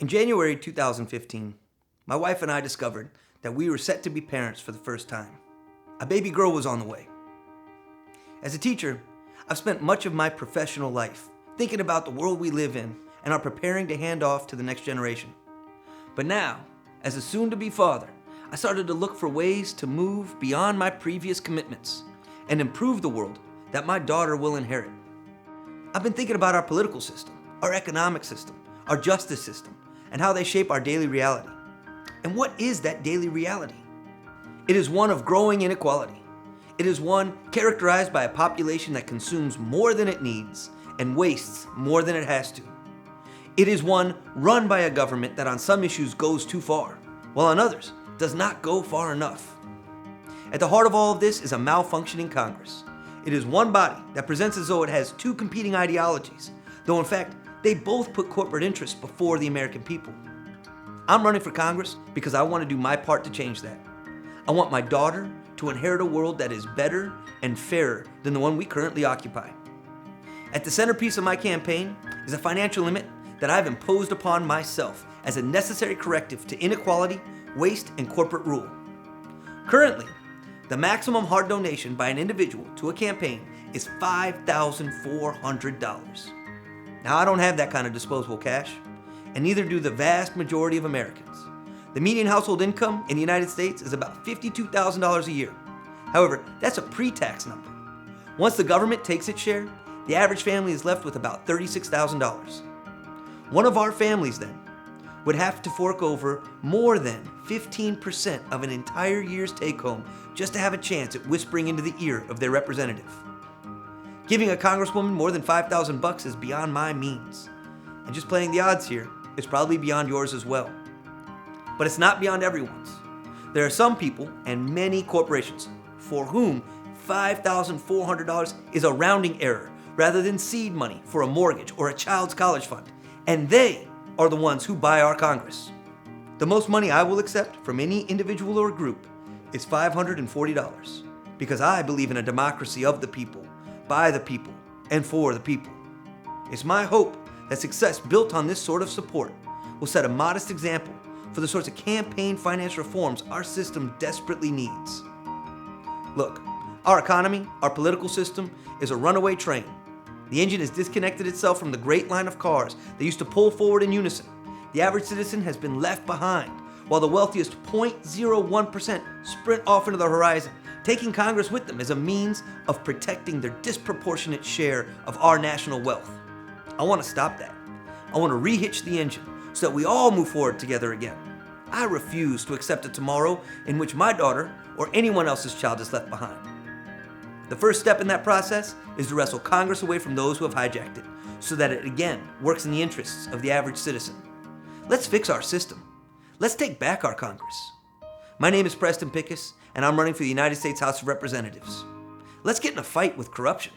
In January 2015, my wife and I discovered that we were set to be parents for the first time. A baby girl was on the way. As a teacher, I've spent much of my professional life thinking about the world we live in and are preparing to hand off to the next generation. But now, as a soon-to-be father, I started to look for ways to move beyond my previous commitments and improve the world that my daughter will inherit. I've been thinking about our political system, our economic system, our justice system, and how they shape our daily reality. And what is that daily reality? It is one of growing inequality. It is one characterized by a population that consumes more than it needs and wastes more than it has to. It is one run by a government that on some issues goes too far, while on others does not go far enough. At the heart of all of this is a malfunctioning Congress. It is one body that presents as though it has two competing ideologies, though in fact, they both put corporate interests before the American people. I'm running for Congress because I want to do my part to change that. I want my daughter to inherit a world that is better and fairer than the one we currently occupy. At the centerpiece of my campaign is a financial limit that I've imposed upon myself as a necessary corrective to inequality, waste, and corporate rule. Currently, the maximum hard donation by an individual to a campaign is $5,400. Now, I don't have that kind of disposable cash, and neither do the vast majority of Americans. The median household income in the United States is about $52,000 a year. However, that's a pre-tax number. Once the government takes its share, the average family is left with about $36,000. One of our families then would have to fork over more than 15% of an entire year's take-home just to have a chance at whispering into the ear of their representative. Giving a congresswoman more than $5,000 is beyond my means. And just playing the odds here is probably beyond yours as well. But it's not beyond everyone's. There are some people and many corporations for whom $5,400 is a rounding error rather than seed money for a mortgage or a child's college fund. And they are the ones who buy our Congress. The most money I will accept from any individual or group is $540 because I believe in a democracy of the people, by the people, and for the people. It's my hope that success built on this sort of support will set a modest example for the sorts of campaign finance reforms our system desperately needs. Look, our economy, our political system is a runaway train. The engine has disconnected itself from the great line of cars that used to pull forward in unison. The average citizen has been left behind, while the wealthiest 0.01% sprint off into the horizon, taking Congress with them as a means of protecting their disproportionate share of our national wealth. I want to stop that. I want to rehitch the engine so that we all move forward together again. I refuse to accept a tomorrow in which my daughter or anyone else's child is left behind. The first step in that process is to wrestle Congress away from those who have hijacked it so that it again works in the interests of the average citizen. Let's fix our system. Let's take back our Congress. My name is Preston Picus, and I'm running for the United States House of Representatives. Let's get in a fight with corruption.